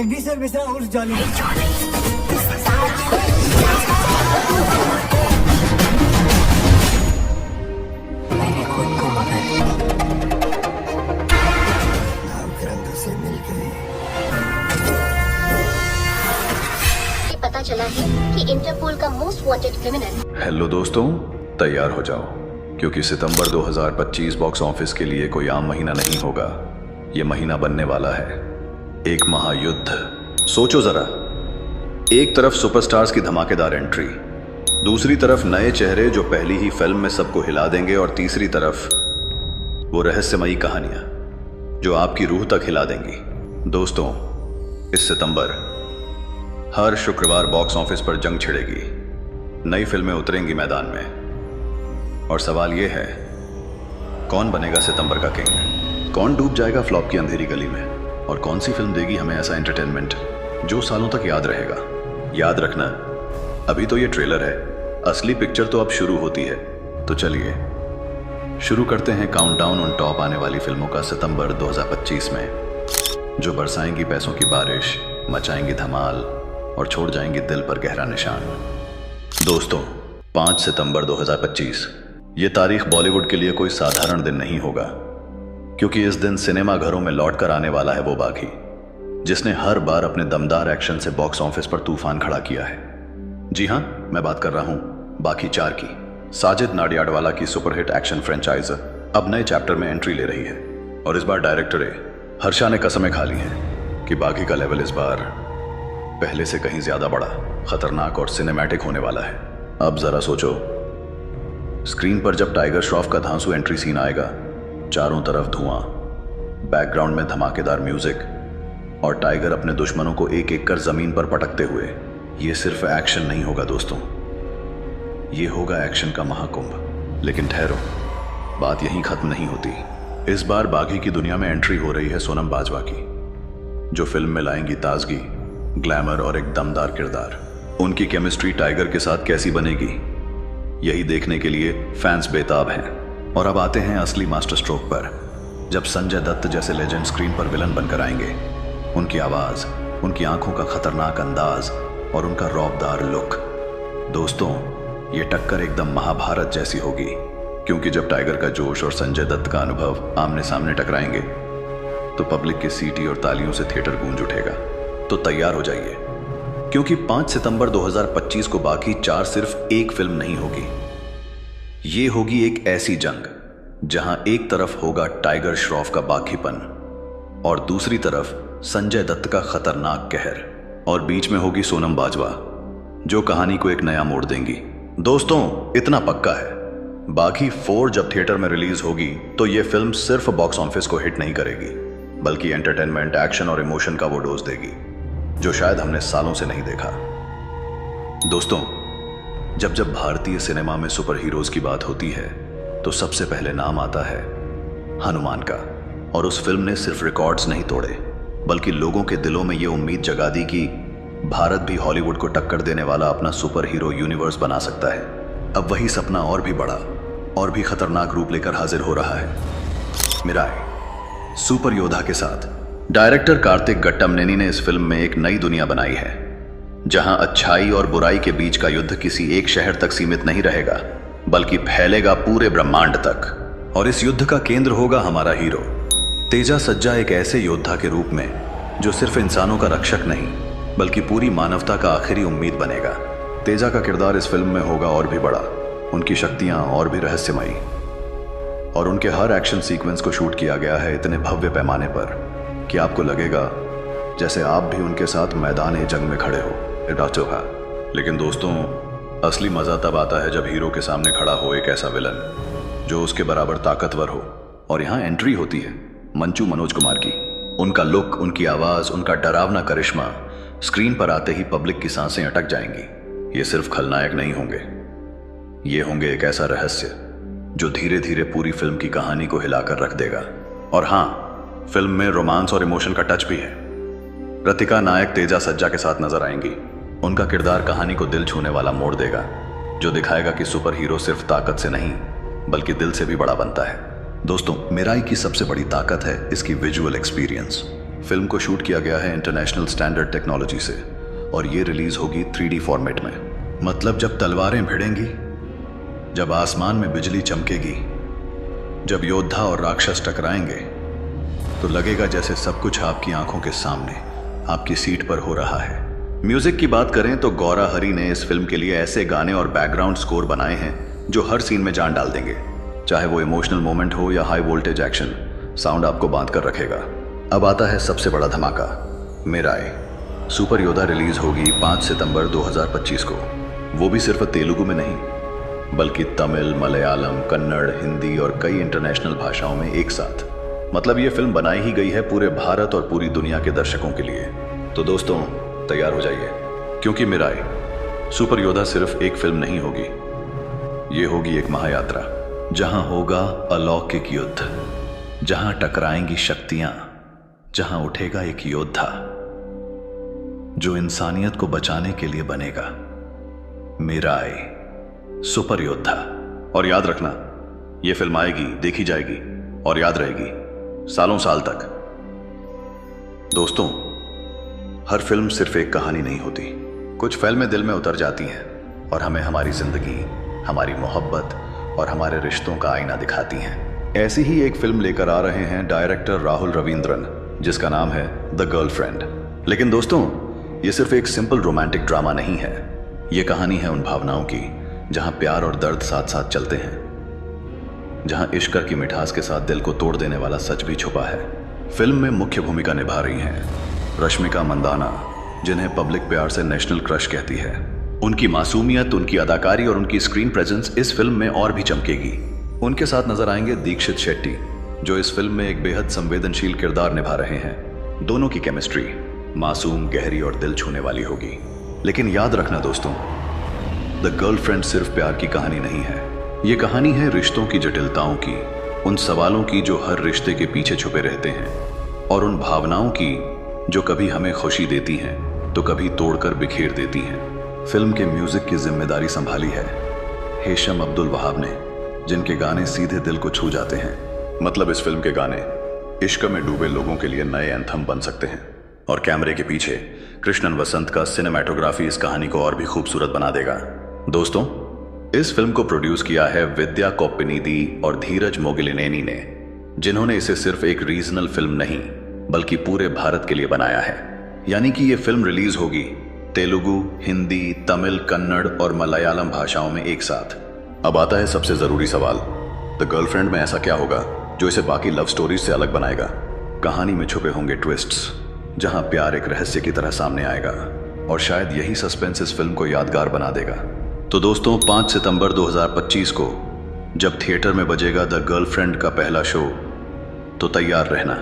जगदीश्वर मिश्रा उर्फ जॉली। मैंने खुद को ग्रंथ से मिल गए। पता चला है कि इंटरपोल का मोस्ट वांटेड क्रिमिनल। हेलो दोस्तों, तैयार हो जाओ क्योंकि सितंबर 2025 बॉक्स ऑफिस के लिए कोई आम महीना नहीं होगा। ये महीना बनने वाला है एक महायुद्ध। सोचो जरा, एक तरफ सुपरस्टार्स की धमाकेदार एंट्री, दूसरी तरफ नए चेहरे जो पहली ही फिल्म में सबको हिला देंगे, और तीसरी तरफ वो रहस्यमयी कहानियां जो आपकी रूह तक हिला देंगी। दोस्तों, इस सितंबर हर शुक्रवार बॉक्स ऑफिस पर जंग छिड़ेगी, नई फिल्में उतरेंगी मैदान में, और सवाल यह है, कौन बनेगा सितंबर का किंग? कौन डूब जाएगा फ्लॉप की अंधेरी गली में? और कौन सी फिल्म देगी हमें ऐसा एंटरटेनमेंट जो सालों तक याद रहेगा? याद रखना, अभी तो ये ट्रेलर है, असली पिक्चर तो अब शुरू होती है। तो चलिए शुरू करते हैं काउंटडाउन उन टॉप आने वाली फिल्मों का सितंबर 2025 में, जो बरसाएंगी पैसों की बारिश, मचाएंगी धमाल और छोड़ जाएंगी दिल पर गहरा निशान। दोस्तों, 5 सितंबर 2025 ये तारीख बॉलीवुड के लिए कोई साधारण दिन नहीं होगा, क्योंकि इस दिन सिनेमा घरों में लौट कर आने वाला है वो बाघी जिसने हर बार अपने दमदार एक्शन से बॉक्स ऑफिस पर तूफान खड़ा किया है। जी हां, मैं बात कर रहा हूं बाघी 4 की। साजिद नाडियाडवाला की सुपरहिट एक्शन फ्रेंचाइज अब नए चैप्टर में एंट्री ले रही है, और इस बार डायरेक्टर हर्षा ने कसमें खा ली हैं कि बाघी का लेवल इस बार पहले से कहीं ज्यादा बड़ा, खतरनाक और सिनेमैटिक होने वाला है। अब जरा सोचो, स्क्रीन पर जब टाइगर श्रॉफ का धांसू एंट्री सीन आएगा, चारों तरफ धुआं, बैकग्राउंड में धमाकेदार म्यूजिक, और टाइगर अपने दुश्मनों को एक एक कर जमीन पर पटकते हुए, ये सिर्फ एक्शन नहीं होगा दोस्तों, ये होगा एक्शन का महाकुंभ। लेकिन ठहरो, बात यहीं खत्म नहीं होती। इस बार बाघी की दुनिया में एंट्री हो रही है सोनम बाजवा की, जो फिल्म में लाएंगी ताजगी, ग्लैमर और एक दमदार किरदार। उनकी केमिस्ट्री टाइगर के साथ कैसी बनेगी, यही देखने के लिए फैंस बेताब हैं। और अब आते हैं असली मास्टर स्ट्रोक पर, जब संजय दत्त जैसे लेजेंड स्क्रीन पर विलन बनकर आएंगे। उनकी आवाज, उनकी आंखों का खतरनाक अंदाज और उनका रौबदार लुक। दोस्तों, ये टक्कर एकदम महाभारत जैसी होगी, क्योंकि जब टाइगर का जोश और संजय दत्त का अनुभव आमने सामने टकराएंगे तो पब्लिक की सीटी और तालियों से थिएटर गूंज उठेगा। तो तैयार हो जाइए, क्योंकि 5 सितंबर 2025 को बाकी 4 सिर्फ एक फिल्म नहीं होगी, ये होगी एक ऐसी जंग जहां एक तरफ होगा टाइगर श्रॉफ का बाघीपन और दूसरी तरफ संजय दत्त का खतरनाक कहर, और बीच में होगी सोनम बाजवा, जो कहानी को एक नया मोड़ देंगी। दोस्तों, इतना पक्का है, बाघी 4 जब थिएटर में रिलीज होगी तो ये फिल्म सिर्फ बॉक्स ऑफिस को हिट नहीं करेगी, बल्कि एंटरटेनमेंट, एक्शन और इमोशन का वो डोज देगी जो शायद हमने सालों से नहीं देखा। दोस्तों, जब भारतीय सिनेमा में सुपर हीरोज की बात होती है तो सबसे पहले नाम आता है हनुमान का, और उस फिल्म ने सिर्फ रिकॉर्ड्स नहीं तोड़े, बल्कि लोगों के दिलों में ये उम्मीद जगा दी कि भारत भी हॉलीवुड को टक्कर देने वाला अपना सुपर हीरो यूनिवर्स बना सकता है। अब वही सपना और भी बड़ा और भी खतरनाक रूप लेकर हाजिर हो रहा है। मिराई सुपर योद्धा के साथ डायरेक्टर कार्तिक गट्टमनेनी ने इस फिल्म में एक नई दुनिया बनाई है, जहां अच्छाई और बुराई के बीच का युद्ध किसी एक शहर तक सीमित नहीं रहेगा, बल्कि फैलेगा पूरे ब्रह्मांड तक। और इस युद्ध का केंद्र होगा हमारा हीरो तेजा सज्जा, एक ऐसे योद्धा के रूप में जो सिर्फ इंसानों का रक्षक नहीं, बल्कि पूरी मानवता का आखिरी उम्मीद बनेगा। तेजा का किरदार इस फिल्म में होगा और भी बड़ा, उनकी शक्तियां और भी रहस्यमयी, और उनके हर एक्शन सीक्वेंस को शूट किया गया है इतने भव्य पैमाने पर कि आपको लगेगा जैसे आप भी उनके साथ मैदान जंग में खड़े हो। लेकिन दोस्तों, असली मजा तब आता है जब हीरो के सामने खड़ा हो एक ऐसा विलन जो उसके बराबर ताकतवर हो। और यहाँ एंट्री होती है मंचू मनोज कुमार की। उनका लुक, उनकी आवाज, उनका डरावना करिश्मा स्क्रीन पर आते ही पब्लिक की सांसें अटक जाएंगी। ये सिर्फ खलनायक नहीं होंगे, ये होंगे एक ऐसा रहस्य जो धीरे धीरे पूरी फिल्म की कहानी को हिलाकर रख देगा। और हाँ, फिल्म में रोमांस और इमोशन का टच भी है। रतिका नायक तेजा सज्जा के साथ नजर आएंगी। उनका किरदार कहानी को दिल छूने वाला मोड़ देगा, जो दिखाएगा कि सुपर हीरो सिर्फ ताकत से नहीं बल्कि दिल से भी बड़ा बनता है। दोस्तों, मिराई की सबसे बड़ी ताकत है इसकी विजुअल एक्सपीरियंस। फिल्म को शूट किया गया है इंटरनेशनल स्टैंडर्ड टेक्नोलॉजी से और ये रिलीज होगी 3D फॉर्मेट में। मतलब जब तलवारें भिड़ेंगी, जब आसमान में बिजली चमकेगी, जब योद्धा और राक्षस टकराएंगे, तो लगेगा जैसे सब कुछ आपकी आंखों के सामने आपकी सीट पर हो रहा है। म्यूजिक की बात करें तो गौरा हरी ने इस फिल्म के लिए ऐसे गाने और बैकग्राउंड स्कोर बनाए हैं जो हर सीन में जान डाल देंगे। चाहे वो इमोशनल मोमेंट हो या हाई वोल्टेज एक्शन, साउंड आपको बांध कर रखेगा। अब आता है सबसे बड़ा धमाका, मिराई। सुपर योद्धा रिलीज होगी 5 सितंबर 2025 को। वो भी सिर्फ तेलुगु में नहीं, बल्कि तमिल, मलयालम, कन्नड़, हिंदी और कई इंटरनेशनल भाषाओं में एक साथ। मतलब ये फिल्म बनाई ही गई है पूरे भारत और पूरी दुनिया के दर्शकों के लिए। तो दोस्तों तैयार हो जाइए, क्योंकि मिराई सुपर योद्धा सिर्फ एक फिल्म नहीं होगी, ये होगी एक महायात्रा, जहां होगा अलौकिक युद्ध, जहां टकराएंगी शक्तियां, जहां उठेगा एक योद्धा जो इंसानियत को बचाने के लिए बनेगा। मिराई सुपर योद्धा। और याद रखना, यह फिल्म आएगी, देखी जाएगी और याद रहेगी सालों साल तक। दोस्तों, हर फिल्म सिर्फ एक कहानी नहीं होती। कुछ फिल्में दिल में उतर जाती हैं और हमें हमारी जिंदगी, हमारी मोहब्बत और हमारे रिश्तों का आईना दिखाती हैं। ऐसी ही एक फिल्म लेकर आ रहे हैं डायरेक्टर राहुल रवींद्रन, जिसका नाम है द गर्लफ्रेंड। लेकिन दोस्तों, ये सिर्फ एक सिंपल रोमांटिक ड्रामा नहीं है। ये कहानी है उन भावनाओं की जहां प्यार और दर्द साथ साथ चलते हैं, जहां इश्क की मिठास के साथ दिल को तोड़ देने वाला सच भी छुपा है। फिल्म में मुख्य भूमिका निभा रही हैं रश्मिका मंदाना, जिन्हें पब्लिक प्यार से नेशनल क्रश कहती है। उनकी मासूमियत, उनकी अदाकारी और उनकी स्क्रीन प्रेजेंस इस फिल्म में और भी चमकेगी। उनके साथ नजर आएंगे दीक्षित शेट्टी, जो इस फिल्म में एक बेहद संवेदनशील किरदार निभा रहे हैं। दोनों की केमिस्ट्री मासूम, गहरी और दिल छूने वाली होगी। लेकिन याद रखना दोस्तों, द गर्लफ्रेंड सिर्फ प्यार की कहानी नहीं है। ये कहानी है रिश्तों की जटिलताओं की, उन सवालों की जो हर रिश्ते के पीछे छुपे रहते हैं, और उन भावनाओं की जो कभी हमें खुशी देती हैं तो कभी तोड़कर बिखेर देती हैं। फिल्म के म्यूजिक की जिम्मेदारी संभाली है हेशम अब्दुल वहाब ने, जिनके गाने सीधे दिल को छू जाते हैं। मतलब इस फिल्म के गाने इश्क में डूबे लोगों के लिए नए एंथम बन सकते हैं। और कैमरे के पीछे कृष्णन वसंत का सिनेमैटोग्राफी इस कहानी को और भी खूबसूरत बना देगा। दोस्तों, इस फिल्म को प्रोड्यूस किया है विद्या कोप्पिनिधी और धीरज मोगिलिनेनी ने, जिन्होंने इसे सिर्फ एक रीजनल फिल्म नहीं बल्कि पूरे भारत के लिए बनाया है। यानी कि ये फिल्म रिलीज होगी तेलुगु, हिंदी, तमिल, कन्नड़ और मलयालम भाषाओं में एक साथ। अब आता है सबसे जरूरी सवाल, द गर्लफ्रेंड में ऐसा क्या होगा जो इसे बाकी लव स्टोरीज से अलग बनाएगा? कहानी में छुपे होंगे ट्विस्ट्स, जहां प्यार एक रहस्य की तरह सामने आएगा, और शायद यही सस्पेंस इस फिल्म को यादगार बना देगा। तो दोस्तों, 5 सितंबर 2025 को जब थिएटर में बजेगा द गर्लफ्रेंड का पहला शो, तो तैयार रहना,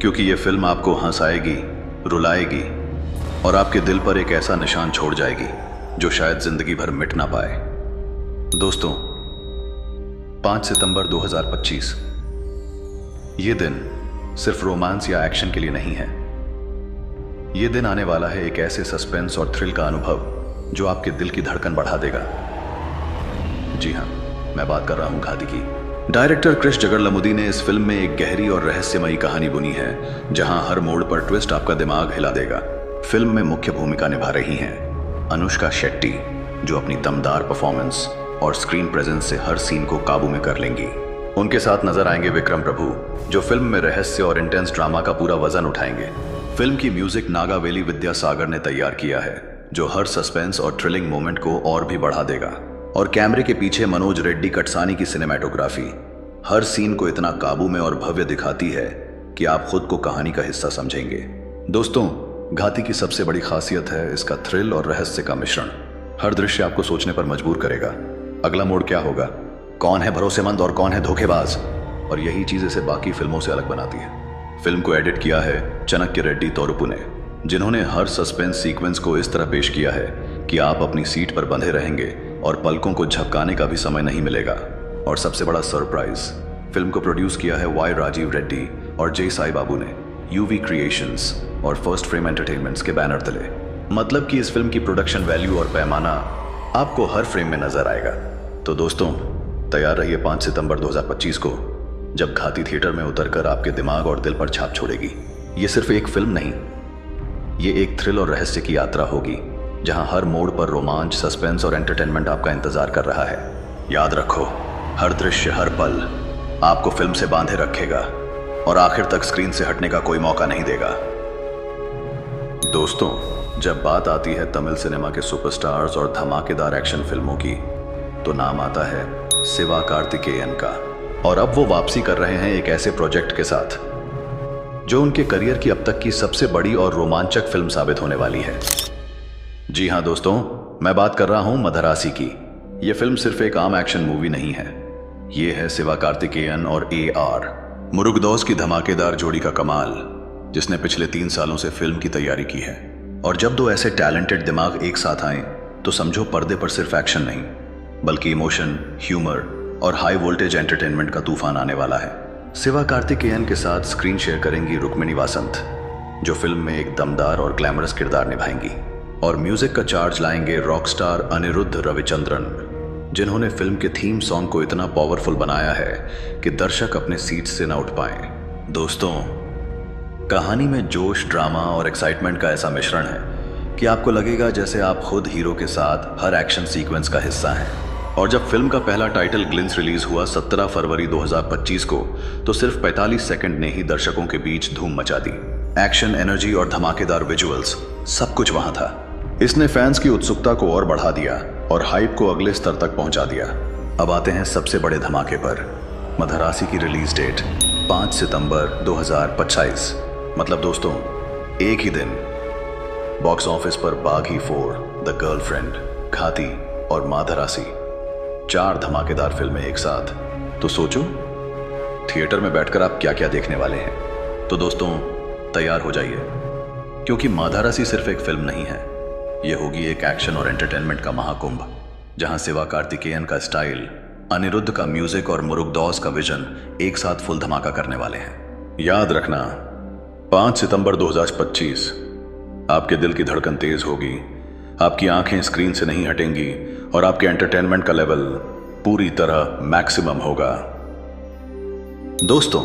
क्योंकि ये फिल्म आपको हंसाएगी, रुलाएगी और आपके दिल पर एक ऐसा निशान छोड़ जाएगी जो शायद जिंदगी भर मिट ना पाए। दोस्तों, 5 सितंबर 2025 ये दिन सिर्फ रोमांस या एक्शन के लिए नहीं है। ये दिन आने वाला है एक ऐसे सस्पेंस और थ्रिल का अनुभव जो आपके दिल की धड़कन बढ़ा देगा। जी हाँ, मैं बात कर रहा हूं घाती की। डायरेक्टर क्रिश जगरलमुदी ने इस फिल्म में एक गहरी और रहस्यमयी कहानी बुनी है, जहां हर मोड़ पर ट्विस्ट आपका दिमाग हिला देगा। फिल्म में मुख्य भूमिका निभा रही हैं अनुष्का शेट्टी, जो अपनी दमदार परफॉर्मेंस और स्क्रीन प्रेजेंस से हर सीन को काबू में कर लेंगी। उनके साथ नजर आएंगे विक्रम प्रभु, जो फिल्म में रहस्य और इंटेंस ड्रामा का पूरा वजन उठाएंगे। फिल्म की म्यूजिक नागावेली विद्यासागर ने तैयार किया है, जो हर सस्पेंस और थ्रिलिंग मोमेंट को और भी बढ़ा देगा। और कैमरे के पीछे मनोज रेड्डी कटसानी की सिनेमैटोग्राफी हर सीन को इतना काबू में और भव्य दिखाती है कि आप खुद को कहानी का हिस्सा समझेंगे। दोस्तों, घाती की सबसे बड़ी खासियत है इसका थ्रिल और रहस्य का मिश्रण। हर दृश्य आपको सोचने पर मजबूर करेगा, अगला मोड़ क्या होगा, कौन है भरोसेमंद और कौन है धोखेबाज। और यही चीज इसे बाकी फिल्मों से अलग बनाती है। फिल्म को एडिट किया है चनक्य रेड्डी तोरुपु ने, जिन्होंने हर सस्पेंस सीक्वेंस को इस तरह पेश किया है कि आप अपनी सीट पर बंधे रहेंगे और पलकों को झपकाने का भी समय नहीं मिलेगा। और सबसे बड़ा सरप्राइज, फिल्म को प्रोड्यूस किया है वाई राजीव रेड्डी और जे साई बाबू ने, यूवी क्रिएशंस और फर्स्ट फ्रेम एंटरटेनमेंट्स के बैनर तले। मतलब कि इस फिल्म की प्रोडक्शन वैल्यू और पैमाना आपको हर फ्रेम में नजर आएगा। तो दोस्तों, तैयार रहिए 5 सितंबर 2025 को, जब घाती थिएटर में उतरकर आपके दिमाग और दिल पर छाप छोड़ेगी। ये सिर्फ एक फिल्म नहीं, ये एक थ्रिल और रहस्य की यात्रा होगी, जहां हर मोड़ पर रोमांच, सस्पेंस और एंटरटेनमेंट आपका इंतजार कर रहा है। याद रखो, हर दृश्य, हर पल आपको फिल्म से बांधे रखेगा और आखिर तक स्क्रीन से हटने का कोई मौका नहीं देगा। दोस्तों, जब बात आती है तमिल सिनेमा के सुपरस्टार्स और धमाकेदार एक्शन फिल्मों की, तो नाम आता है शिवा कार्तिकेयन का। और अब वो वापसी कर रहे हैं एक ऐसे प्रोजेक्ट के साथ जो उनके करियर की अब तक की सबसे बड़ी और रोमांचक फिल्म साबित होने वाली है। जी हाँ दोस्तों, मैं बात कर रहा हूं मदरासी की। यह फिल्म सिर्फ एक आम एक्शन मूवी नहीं है, ये है शिवा कार्तिकेयन और AR मुरुगदॉस की धमाकेदार जोड़ी का कमाल, जिसने पिछले 3 सालों से फिल्म की तैयारी की है। और जब दो ऐसे टैलेंटेड दिमाग एक साथ आए, तो समझो पर्दे पर सिर्फ एक्शन नहीं, बल्कि इमोशन, ह्यूमर और हाई वोल्टेज एंटरटेनमेंट का तूफान आने वाला है। शिवा कार्तिकेयन के साथ स्क्रीन शेयर करेंगी रुक्मिणी वासंत, जो फिल्म में एक दमदार और ग्लैमरस किरदार निभाएंगी। और म्यूजिक का चार्ज लाएंगे रॉकस्टार अनिरुद्ध रविचंद्रन, जिन्होंने फिल्म के थीम सॉन्ग को इतना पावरफुल बनाया है कि दर्शक अपने सीट से न उठ पाए। दोस्तों, कहानी में जोश, ड्रामा और एक्साइटमेंट का ऐसा मिश्रण है कि आपको लगेगा जैसे आप खुद हीरो के साथ हर एक्शन सीक्वेंस का हिस्सा हैं। और जब फिल्म का पहला टाइटल ग्लिम्स रिलीज हुआ 17 फरवरी 2025 को, तो सिर्फ 45 सेकंड ने ही दर्शकों के बीच धूम मचा दी। एक्शन, एनर्जी और धमाकेदार विजुअल्स, सब कुछ वहां था। इसने फैंस की उत्सुकता को और बढ़ा दिया और हाइप को अगले स्तर तक पहुंचा दिया। अब आते हैं सबसे बड़े धमाके पर। मदरासी की रिलीज डेट 5 सितंबर 2025, मतलब दोस्तों एक ही दिन बॉक्स ऑफिस पर बागी 4, द गर्लफ्रेंड, घाती और मदरासी, 4 धमाकेदार फिल्में एक साथ। तो सोचो, थिएटर में बैठकर आप क्या क्या देखने वाले हैं। तो दोस्तों तैयार हो जाइए, क्योंकि मदरासी सिर्फ एक फिल्म नहीं है, यह होगी एक एक्शन और एंटरटेनमेंट का महाकुंभ, जहां शिवा कार्तिकेयन का स्टाइल, अनिरुद्ध का म्यूजिक और मुरुगदॉस का विजन एक साथ फुल धमाका करने वाले हैं। याद रखना, 5 सितंबर 2025 आपके दिल की धड़कन तेज होगी, आपकी आंखें स्क्रीन से नहीं हटेंगी और आपके एंटरटेनमेंट का लेवल पूरी तरह मैक्सिमम होगा। दोस्तों,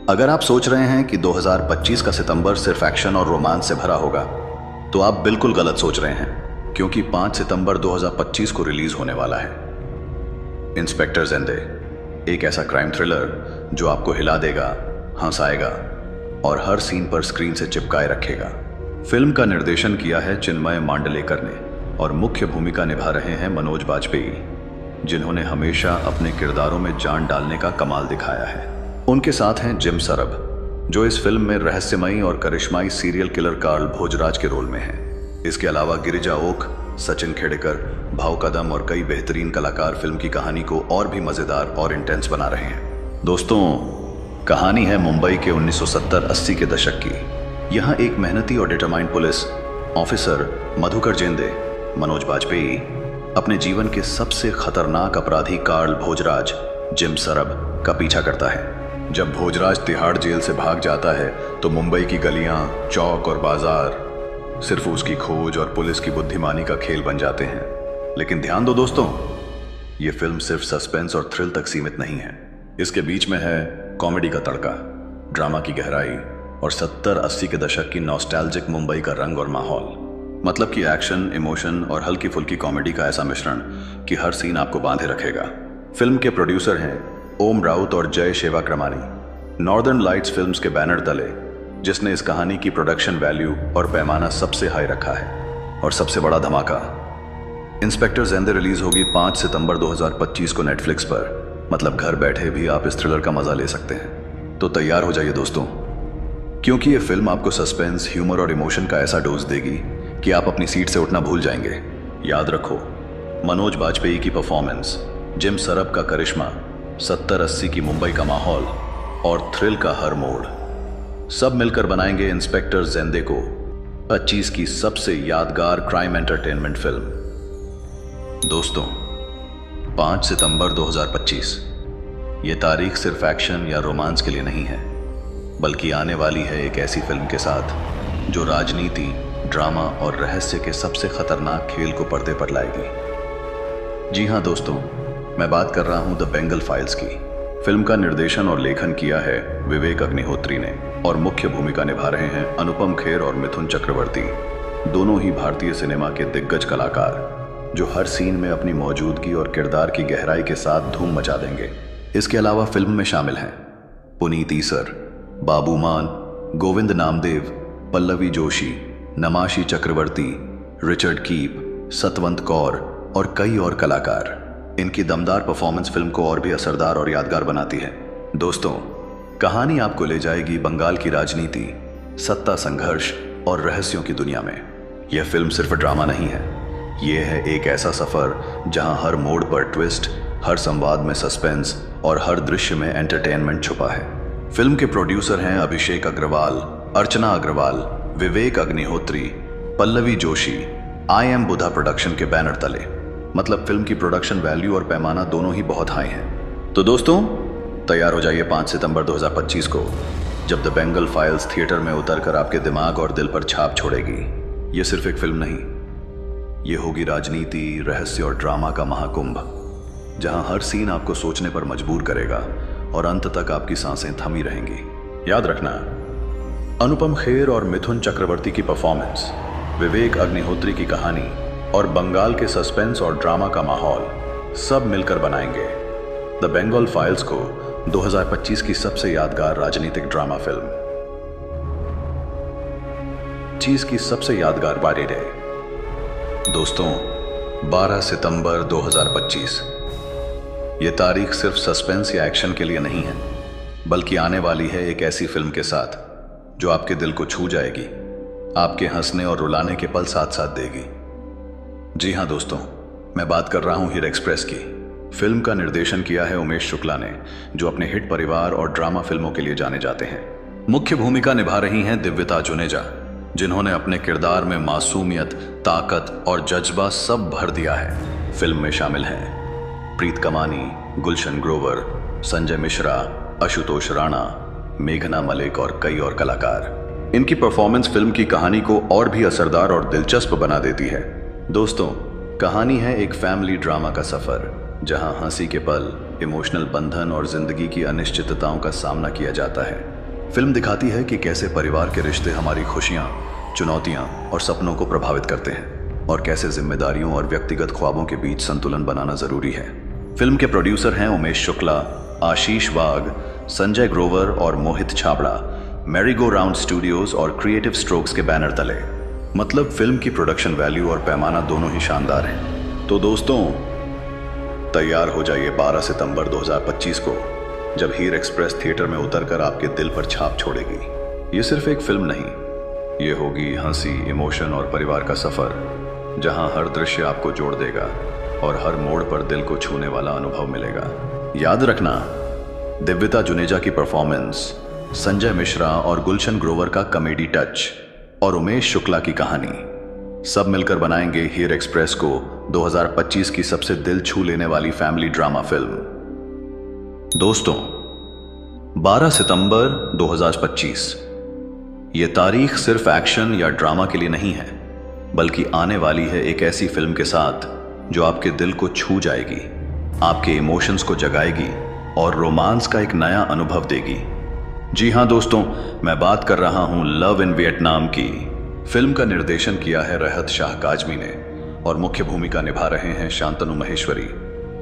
अगर आप सोच रहे हैं कि 2025 का सितंबर सिर्फ एक्शन और रोमांस से भरा होगा, तो आप बिल्कुल गलत सोच रहे हैं, क्योंकि 5 सितंबर 2025 को रिलीज होने वाला है इंस्पेक्टर ज़ेंदे, एक ऐसा क्राइम थ्रिलर जो आपको हिला देगा, हंसाएगा और हर सीन पर स्क्रीन से चिपकाए रखेगा। फिल्म का निर्देशन किया है चिन्मय मांडलेकर ने और मुख्य भूमिका निभा रहे हैं मनोज बाजपेयी, जिन्होंने हमेशा अपने किरदारों में जान डालने का कमाल दिखाया है। उनके साथ हैं जिम सरब, जो इस फिल्म में रहस्यमयी और करिश्माई सीरियल किलर कार्ल भोजराज के रोल में हैं। इसके अलावा गिरिजा ओक, सचिन खेड़ेकर, भाव कदम और कई बेहतरीन कलाकार फिल्म की कहानी को और भी मजेदार और इंटेंस बना रहे हैं। दोस्तों, कहानी है मुंबई के 1970-80 के दशक की। यहाँ एक मेहनती और determined police officer Madhukar Jhende, Manoj Bajpayee, अपने जीवन के सबसे खतरनाक अपराधी कार्ल भोजराज, जिम सरब का पीछा करता है। जब भोजराज तिहाड़ जेल से भाग जाता है, तो मुंबई की गलियां, चौक और बाजार सिर्फ उसकी खोज और पुलिस की बुद्धिमानी का खेल बन जाते हैं। लेकिन ध्यान दो दोस्तों, ये फिल्म सिर्फ सस्पेंस और थ्रिल तक सीमित नहीं है। इसके बीच में है कॉमेडी का तड़का, ड्रामा की गहराई और 70-80 के दशक की नॉस्टैल्जिक मुंबई का रंग और माहौल। मतलब कि एक्शन, इमोशन और हल्की फुल्की कॉमेडी का ऐसा मिश्रण कि हर सीन आपको बांधे रखेगा। फिल्म के प्रोड्यूसर हैं ओम राउत और जय शेवाक्रमानी, नॉर्दर्न लाइट्स फिल्म्स के बैनर तले, जिसने इस कहानी की प्रोडक्शन वैल्यू और पैमाना सबसे हाई रखा है। और सबसे बड़ा धमाका, इंस्पेक्टर ज़ेंदे रिलीज होगी 5 सितंबर 2025 को नेटफ्लिक्स पर। मतलब घर बैठे भी आप इस थ्रिलर का मजा ले सकते हैं। तो तैयार हो जाइए दोस्तों, क्योंकि ये फिल्म आपको सस्पेंस, ह्यूमर और इमोशन का ऐसा डोज देगी कि आप अपनी सीट से उठना भूल जाएंगे। याद रखो, मनोज बाजपेयी की परफॉर्मेंस, जिम सरब का करिश्मा, 70-80 की मुंबई का माहौल और थ्रिल का हर मोड़, सब मिलकर बनाएंगे इंस्पेक्टर ज़ेंदे को 25 की सबसे यादगार क्राइम एंटरटेनमेंट फिल्म। दोस्तों, 5 सितंबर 2025 ये तारीख सिर्फ एक्शन या रोमांस के लिए नहीं है, बल्कि आने वाली है एक ऐसी फिल्म के साथ जो राजनीति, ड्रामा और रहस्य के सबसे खतरनाक खेल को पर्दे पर लाएगी। जी हाँ दोस्तों, मैं बात कर रहा हूं द बेंगल फाइल्स की। फिल्म का निर्देशन और लेखन किया है विवेक अग्निहोत्री ने और मुख्य भूमिका निभा रहे हैं अनुपम खेर और मिथुन चक्रवर्ती, दोनों ही भारतीय सिनेमा के दिग्गज कलाकार जो हर सीन में अपनी मौजूदगी और किरदार की गहराई के साथ धूम मचा देंगे। इसके अलावा फिल्म में शामिल हैं पुनीत ईसर, बाबू मान, गोविंद नामदेव, पल्लवी जोशी, नमाशी चक्रवर्ती, रिचर्ड कीप, सतवंत कौर और कई और कलाकार। इनकी दमदार परफॉर्मेंस फिल्म को और भी असरदार और यादगार बनाती है। दोस्तों, कहानी आपको ले जाएगी बंगाल की राजनीति, सत्ता संघर्ष और रहस्यों की दुनिया में। यह फिल्म सिर्फ ड्रामा नहीं है, यह है एक ऐसा सफर जहां हर मोड़ पर ट्विस्ट, हर संवाद में सस्पेंस और हर दृश्य में एंटरटेनमेंट छुपा है। फिल्म के प्रोड्यूसर हैं Abhishek Agarwal, Archana Agarwal, Vivek Agnihotri, Pallavi Joshi, I am Buddha production के बैनर तले। मतलब फिल्म की प्रोडक्शन वैल्यू और पैमाना दोनों ही बहुत हाई हैं। तो दोस्तों, तैयार हो जाइए 5 सितंबर 2025 को, जब द बेंगल फाइल्स थिएटर में उतरकर आपके दिमाग और दिल पर छाप छोड़ेगी। ये सिर्फ एक फिल्म नहीं, ये होगी राजनीति, रहस्य और ड्रामा का महाकुंभ, जहां हर सीन आपको सोचने पर मजबूर करेगा और अंत तक आपकी सांसें थमी रहेंगी। याद रखना, अनुपम खेर और मिथुन चक्रवर्ती की परफॉर्मेंस, विवेक अग्निहोत्री की कहानी और बंगाल के सस्पेंस और ड्रामा का माहौल सब मिलकर बनाएंगे द बेंगल फाइल्स को 2025 की सबसे यादगार राजनीतिक ड्रामा फिल्म। चीज की सबसे यादगार बारी डे। दोस्तों, 12 सितंबर 2025। ये तारीख सिर्फ सस्पेंस या एक्शन के लिए नहीं है, बल्कि आने वाली है एक ऐसी फिल्म के साथ जो आपके दिल को छू जाएगी, आपके हंसने और रुलाने के पल साथ साथ देगी। जी हाँ दोस्तों, मैं बात कर रहा हूं हीर एक्सप्रेस की। फिल्म का निर्देशन किया है उमेश शुक्ला ने, जो अपने हिट परिवार और ड्रामा फिल्मों के लिए जाने जाते हैं। मुख्य भूमिका निभा रही हैं दिव्यता जुनेजा, जिन्होंने अपने किरदार में मासूमियत, ताकत और जज्बा सब भर दिया है। फिल्म में शामिल हैं प्रीत कमानी, गुलशन ग्रोवर, संजय मिश्रा, आशुतोष राणा, मेघना मलिक और कई और कलाकार। इनकी परफॉर्मेंस फिल्म की कहानी को और भी असरदार और दिलचस्प बना देती है। दोस्तों, कहानी है एक फैमिली ड्रामा का सफर, जहां हंसी के पल, इमोशनल बंधन और जिंदगी की अनिश्चितताओं का सामना किया जाता है। फिल्म दिखाती है कि कैसे परिवार के रिश्ते हमारी खुशियां, चुनौतियां और सपनों को प्रभावित करते हैं और कैसे जिम्मेदारियों और व्यक्तिगत ख्वाबों के बीच संतुलन बनाना जरूरी है। फिल्म के प्रोड्यूसर हैं उमेश शुक्ला, आशीष वाघ, संजय ग्रोवर और Mohit Chhabra, merry go round studios और क्रिएटिव स्ट्रोक्स के बैनर तले। मतलब फिल्म की प्रोडक्शन वैल्यू और पैमाना दोनों ही शानदार हैं। तो दोस्तों, तैयार हो जाइए 12 सितंबर 2025 को, जब हीर एक्सप्रेस थिएटर में उतरकर आपके दिल पर छाप छोड़ेगी। ये सिर्फ एक फिल्म नहीं, ये होगी हंसी, इमोशन और परिवार का सफर, जहां हर दृश्य आपको जोड़ देगा और हर मोड़ पर दिल को छूने वाला अनुभव मिलेगा। याद रखना, दिव्यता जुनेजा की परफॉर्मेंस, संजय मिश्रा और गुलशन ग्रोवर का कॉमेडी टच और उमेश शुक्ला की कहानी सब मिलकर बनाएंगे हीर एक्सप्रेस को 2025 की सबसे दिल छू लेने वाली फैमिली ड्रामा फिल्म। दोस्तों, 12 सितंबर 2025। ये तारीख सिर्फ एक्शन या ड्रामा के लिए नहीं है, बल्कि आने वाली है एक ऐसी फिल्म के साथ जो आपके दिल को छू जाएगी, आपके इमोशंस को जगाएगी और रोमांस का एक नया अनुभव देगी। जी हाँ दोस्तों, मैं बात कर रहा हूं लव इन वियतनाम की। फिल्म का निर्देशन किया है रहत शाह काजमी ने और मुख्य भूमिका निभा रहे हैं शांतनु महेश्वरी,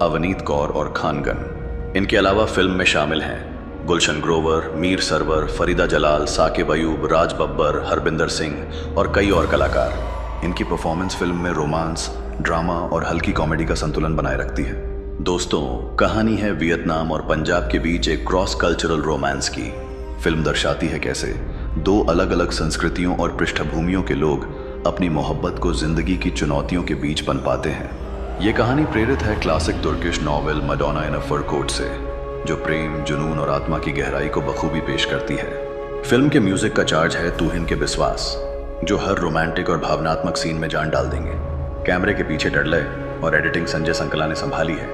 अवनीत कौर और खानगन। इनके अलावा फिल्म में शामिल हैं गुलशन ग्रोवर, मीर सरवर, फरीदा जलाल, साकिब अयूब, राज बब्बर, हरबिंदर सिंह और कई और कलाकार। इनकी परफॉर्मेंस फिल्म में रोमांस, ड्रामा और हल्की कॉमेडी का संतुलन बनाए रखती है। दोस्तों, कहानी है वियतनाम और पंजाब के बीच एक क्रॉस कल्चरल रोमांस की। फिल्म दर्शाती है कैसे दो अलग अलग संस्कृतियों और पृष्ठभूमियों के लोग अपनी मोहब्बत को जिंदगी की चुनौतियों के बीच बन पाते हैं। ये कहानी प्रेरित है क्लासिक तुर्किश नॉवेल मडोना इन अ फर कोट से, जो प्रेम, जुनून और आत्मा की गहराई को बखूबी पेश करती है। फिल्म के म्यूजिक का चार्ज है तू हिन के विश्वास, जो हर रोमांटिक और भावनात्मक सीन में जान डाल देंगे। कैमरे के पीछे डडले और एडिटिंग संजय संकला ने संभाली है,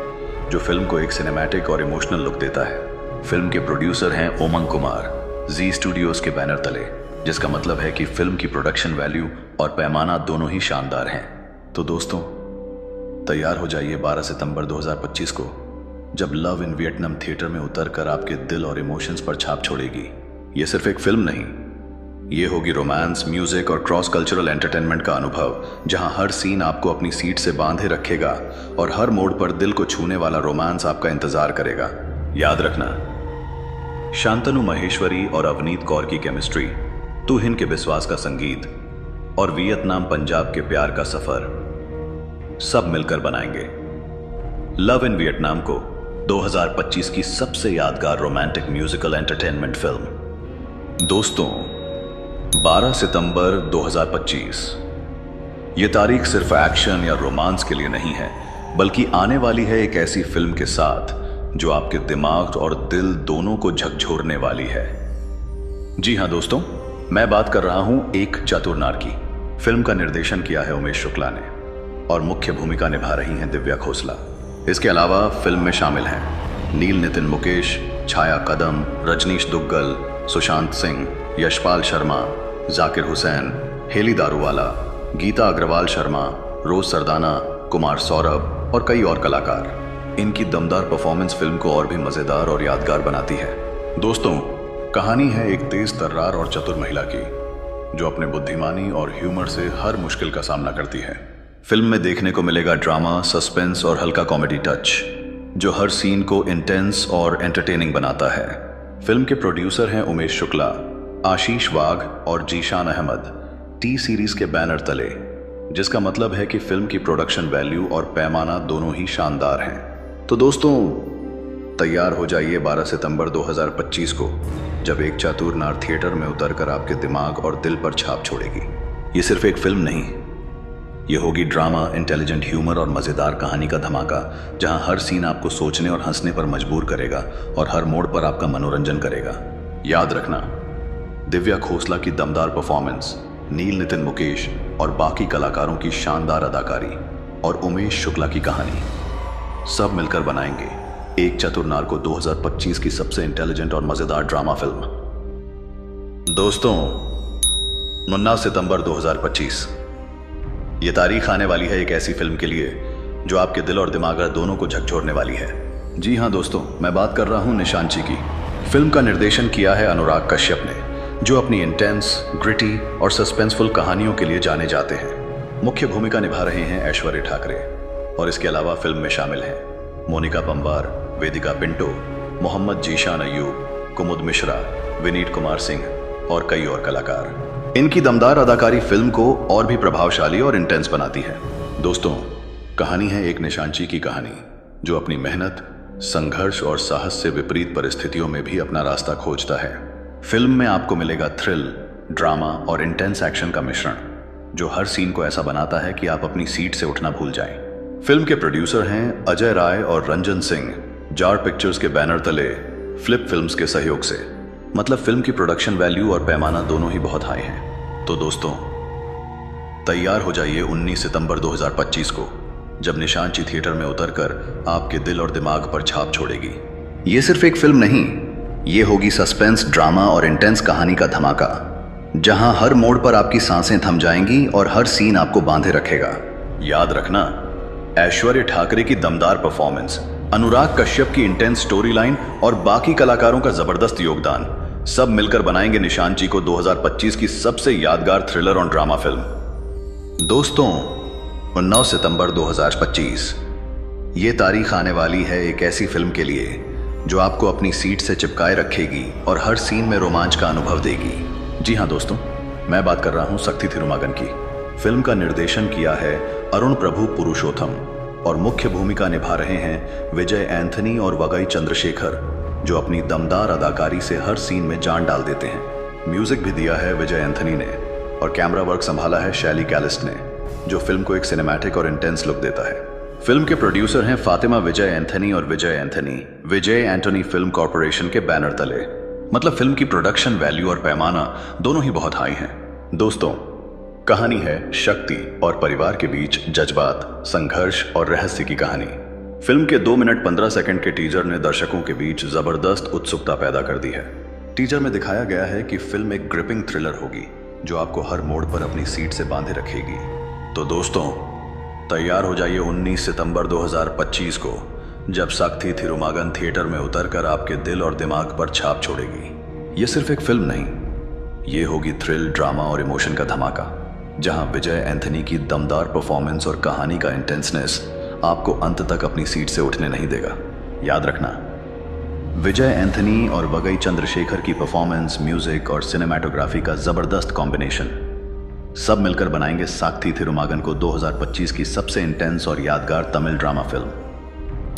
जो फिल्म को एक सिनेमैटिक और इमोशनल लुक देता है। फिल्म के प्रोड्यूसर हैं ओमंग कुमार, जी स्टूडियोज के बैनर तले, जिसका मतलब है कि फिल्म की प्रोडक्शन वैल्यू और पैमाना दोनों ही शानदार हैं। तो दोस्तों, तैयार हो जाइए 12 सितंबर 2025 को, जब लव इन वियतनाम थिएटर में उतरकर आपके दिल और इमोशंस पर छाप छोड़ेगी। ये सिर्फ एक फिल्म नहीं, ये होगी रोमांस, म्यूजिक और क्रॉस कल्चरल एंटरटेनमेंट का अनुभव, जहां हर सीन आपको अपनी सीट से बांधे रखेगा और हर मोड़ पर दिल को छूने वाला रोमांस आपका इंतजार करेगा। याद रखना, शांतनु महेश्वरी और अवनीत कौर की केमिस्ट्री, तू हिन के विश्वास का संगीत और वियतनाम पंजाब के प्यार का सफर सब मिलकर बनाएंगे लव इन वियतनाम को 2025 की सबसे यादगार रोमांटिक म्यूजिकल एंटरटेनमेंट फिल्म। दोस्तों, 12 सितंबर 2025 ये तारीख सिर्फ एक्शन या रोमांस के लिए नहीं है, बल्कि आने वाली है एक ऐसी फिल्म के साथ जो आपके दिमाग और दिल दोनों को झकझोरने वाली है। जी हां दोस्तों, मैं बात कर रहा हूं एक चतुर नार की। फिल्म का निर्देशन किया है उमेश शुक्ला ने और मुख्य भूमिका निभा रही हैं दिव्या खोसला। इसके अलावा फिल्म में शामिल हैं नील नितिन मुकेश, छाया कदम, रजनीश दुग्गल, सुशांत सिंह, यशपाल शर्मा, जाकिर हुसैन, हेली दारूवाला, गीता अग्रवाल शर्मा, रोज सरदाना, कुमार सौरभ और कई और कलाकार। इनकी दमदार परफॉर्मेंस फिल्म को और भी मजेदार और यादगार बनाती है। दोस्तों, कहानी है एक तेज तर्रार और चतुर महिला की जो अपने बुद्धिमानी और ह्यूमर से हर मुश्किल का सामना करती है। फिल्म में देखने को मिलेगा ड्रामा, सस्पेंस और हल्का कॉमेडी टच जो हर सीन को इंटेंस और एंटरटेनिंग बनाता है। फिल्म के प्रोड्यूसर हैं उमेश शुक्ला, आशीष वाघ और जीशान अहमद, टी सीरीज के बैनर तले, जिसका मतलब है कि फिल्म की प्रोडक्शन वैल्यू और पैमाना दोनों ही शानदार हैं। तो दोस्तों, तैयार हो जाइए 12 सितंबर 2025 को, जब एक चतुर नार थिएटर में उतरकर आपके दिमाग और दिल पर छाप छोड़ेगी। ये सिर्फ एक फिल्म नहीं, ये होगी ड्रामा, इंटेलिजेंट ह्यूमर और मजेदार कहानी का धमाका, जहां हर सीन आपको सोचने और हंसने पर मजबूर करेगा और हर मोड़ पर आपका मनोरंजन करेगा। याद रखना, दिव्या खोसला की दमदार परफॉर्मेंस, नील नितिन मुकेश और बाकी कलाकारों की शानदार अदाकारी और उमेश शुक्ला की कहानी सब मिलकर बनाएंगे एक चतुर नार को 2025 की सबसे इंटेलिजेंट और मजेदार ड्रामा फिल्म। दोस्तों, 19 सितंबर 2025 ये तारीख आने वाली है एक ऐसी फिल्म के लिए जो आपके दिल और दिमाग दोनों को झकझोरने वाली है। जी हाँ दोस्तों, मैं बात कर रहा हूँ निशांची की। फिल्म का निर्देशन किया है अनुराग कश्यप ने, जो अपनी इंटेंस, ग्रिटी और सस्पेंसफुल कहानियों के लिए जाने जाते हैं। मुख्य भूमिका निभा रहे हैं ऐश्वर्य ठाकरे और इसके अलावा फिल्म में शामिल हैं मोनिका पंवार, वेदिका पिंटो, मोहम्मद जीशान अय्यूब, कुमुद मिश्रा, विनीत कुमार सिंह और कई और कलाकार। इनकी दमदार अदाकारी फिल्म को और भी प्रभावशाली और इंटेंस बनाती है। दोस्तों, कहानी है एक निशांची की कहानी जो अपनी मेहनत, संघर्ष और साहस से विपरीत परिस्थितियों में भी अपना रास्ता खोजता है। फिल्म में आपको मिलेगा थ्रिल, ड्रामा और इंटेंस एक्शन का मिश्रण जो हर सीन को ऐसा बनाता है कि आप अपनी सीट से उठना भूल जाएं। फिल्म के प्रोड्यूसर हैं अजय राय और रंजन सिंह, जार पिक्चर्स के बैनर तले फ्लिप फिल्म्स के सहयोग से। मतलब फिल्म की प्रोडक्शन वैल्यू और पैमाना दोनों ही बहुत हाई हैं। तो दोस्तों, तैयार हो जाइए 19 सितंबर 2025 को, जब निशांची थिएटर में उतरकर आपके दिल और दिमाग पर छाप छोड़ेगी। ये सिर्फ एक फिल्म नहीं, ये होगी सस्पेंस, ड्रामा और इंटेंस कहानी का धमाका, जहां हर मोड़ पर आपकी सांसें थम जाएंगी और हर सीन आपको बांधे रखेगा। याद रखना, ऐश्वर्य ठाकरे की दमदार परफॉर्मेंस, अनुराग कश्यप की इंटेंस स्टोरी लाइन और बाकी कलाकारों का जबरदस्त योगदान सब मिलकर बनाएंगे निशांची को 2025 की सबसे यादगार थ्रिलर और ड्रामा फिल्म। दोस्तों, 19 सितंबर 2025 ये तारीख आने वाली है एक ऐसी फिल्म के लिए जो आपको अपनी सीट से चिपकाए रखेगी और हर सीन में रोमांच का अनुभव देगी। जी हाँ दोस्तों, मैं बात कर रहा हूँ शक्ति थिरुमागन की। फिल्म का निर्देशन किया है अरुण प्रभु पुरुषोत्तम और मुख्य भूमिका निभा रहे हैं विजय एंथनी और वगई चंद्रशेखर, जो अपनी दमदार अदाकारी से हर सीन में जान डाल देते हैं। म्यूजिक भी दिया है विजय एंथनी ने और कैमरा वर्क संभाला है शैली कैलिस्ट ने, जो फिल्म को एक सिनेमैटिक और इंटेंस लुक देता है। फिल्म के प्रोड्यूसर हैं फातिमा विजय एंथनी और विजय एंटनी फिल्म कॉर्पोरेशन के बैनर तले। मतलब फिल्म की प्रोडक्शन वैल्यू और पैमाना दोनों ही बहुत हाई हैं। दोस्तों, कहानी है शक्ति और परिवार के बीच जज्बात, संघर्ष और रहस्य की कहानी। फिल्म के 2 मिनट 15 सेकंड के टीजर ने दर्शकों के बीच जबरदस्त उत्सुकता पैदा कर दी है। टीजर में दिखाया गया है कि फिल्म एक ग्रिपिंग थ्रिलर होगी जो आपको हर मोड़ पर अपनी सीट से बांधे रखेगी। तो दोस्तों, तैयार हो जाइए 19 सितंबर 2025 को, जब शक्ति थिरुमागन थिएटर में उतरकर आपके दिल और दिमाग पर छाप छोड़ेगी। ये सिर्फ एक फिल्म नहीं, ये होगी थ्रिल, ड्रामा और इमोशन का धमाका, जहां विजय एंथनी की दमदार परफॉर्मेंस और कहानी का इंटेंसनेस आपको अंत तक अपनी सीट से उठने नहीं देगा। याद रखना, विजय एंथनी और वगई चंद्रशेखर की परफॉर्मेंस, म्यूजिक और सिनेमाटोग्राफी का जबरदस्त कॉम्बिनेशन सब मिलकर बनाएंगे शक्ति थिरुमागन को 2025 की सबसे इंटेंस और यादगार तमिल ड्रामा फिल्म।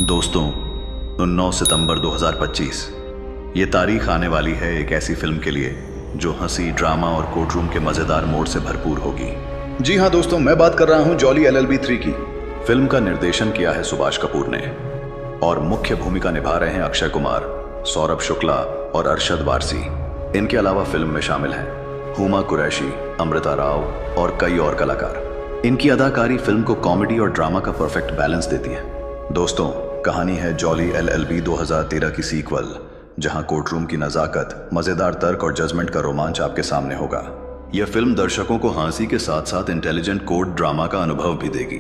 दोस्तों, 9 सितंबर 2025 ये तारीख आने वाली है एक ऐसी फिल्म के लिए जो हंसी, ड्रामा और कोर्टरूम के मजेदार मोड से भरपूर होगी। जी हाँ दोस्तों, मैं बात कर रहा हूं जॉली LLB 3 की। फिल्म का निर्देशन किया है सुभाष कपूर ने और मुख्य भूमिका निभा रहे हैं अक्षय कुमार, सौरभ शुक्ला और अरशद वारसी। इनके अलावा फिल्म में शामिल हैं हुमा कुरैशी, अमृता राव और कई और कलाकार। इनकी अदाकारी फिल्म को कॉमेडी और ड्रामा का परफेक्ट बैलेंस देती है। दोस्तों, कहानी है जॉली LLB 2013 की सीक्वल, जहां कोर्टरूम की नजाकत, मजेदार तर्क और जजमेंट का रोमांच आपके सामने होगा। यह फिल्म दर्शकों को हंसी के साथ साथ इंटेलिजेंट कोर्ट ड्रामा का अनुभव भी देगी।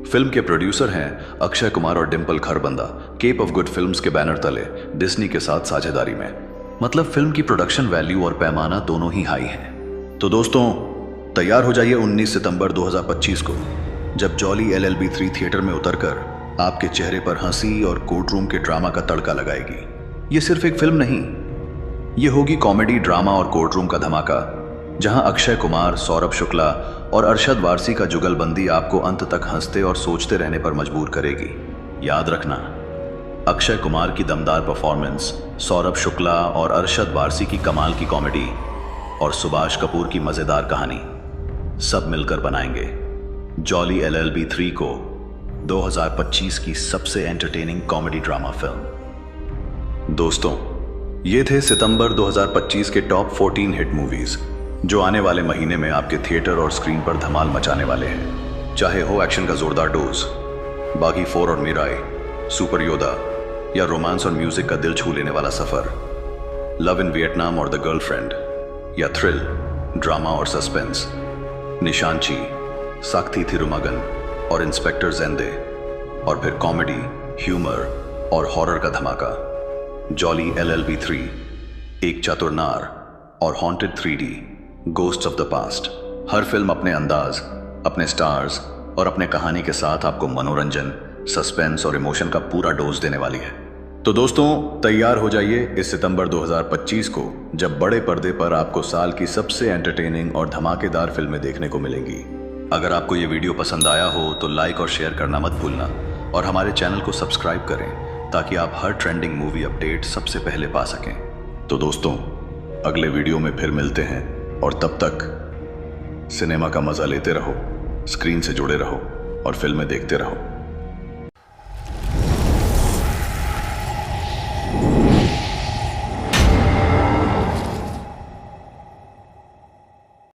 फिल्म के प्रोड्यूसर हैं अक्षय कुमार और Dimple Kharbanda, Cape of Good Films के बैनर तले डिज्नी के साथ साझेदारी में। मतलब फिल्म की प्रोडक्शन वैल्यू और पैमाना दोनों ही हाई हैं। तो दोस्तों, तैयार हो जाइए 19 सितंबर 2025 को, जब जॉली LLB 3 थिएटर में उतरकर आपके चेहरे पर हंसी और कोर्टरूम के ड्रामा का तड़का लगाएगी। ये सिर्फ एक फिल्म नहीं, ये होगी कॉमेडी, ड्रामा और कोर्टरूम का धमाका, जहां अक्षय कुमार, सौरभ शुक्ला और अरशद वारसी का जुगलबंदी आपको अंत तक हंसते और सोचते रहने पर मजबूर करेगी। याद रखना, अक्षय कुमार की दमदार परफॉर्मेंस, सौरभ शुक्ला और अरशद वारसी की कमाल की कॉमेडी और सुभाष कपूर की मजेदार कहानी सब मिलकर बनाएंगे जॉली LLB 3 को 2025 की सबसे एंटरटेनिंग कॉमेडी ड्रामा फिल्म। दोस्तों, ये थे सितंबर 2025 के टॉप 14 हिट मूवीज जो आने वाले महीने में आपके थिएटर और स्क्रीन पर धमाल मचाने वाले हैं। चाहे हो एक्शन का जोरदार डोज, बागी 4 और मिराई, सुपर योदा या रोमांस और म्यूजिक का दिल छू लेने वाला सफर, लव इन वियतनाम और द गर्लफ्रेंड, या थ्रिल, ड्रामा और सस्पेंस, निशांची, शक्ति थिरुमागन और इंस्पेक्टर जेंदे, और फिर कॉमेडी, ह्यूमर और हॉरर का धमाका। जॉली LLB 3 एक चतुर नार और haunted 3D ghosts of the past. Her film अपने अंदाज, अपने स्टार्स और अपने कहानी के साथ आपको मनोरंजन, सस्पेंस और इमोशन का पूरा डोज देने वाली है। तो दोस्तों, तैयार हो जाइए इस सितंबर 2025 को, जब बड़े पर्दे पर आपको साल की सबसे एंटरटेनिंग और धमाकेदार फिल्में देखने को मिलेंगी। अगर आपको ये वीडियो पसंद आया हो तो लाइक और शेयर करना मत भूलना और हमारे चैनल को सब्सक्राइब करें ताकि आप हर ट्रेंडिंग मूवी अपडेट सबसे पहले पा सकें। तो दोस्तों, अगले वीडियो में फिर मिलते हैं और तब तक सिनेमा का मजा लेते रहो, स्क्रीन से जुड़े रहो और फिल्में देखते रहो।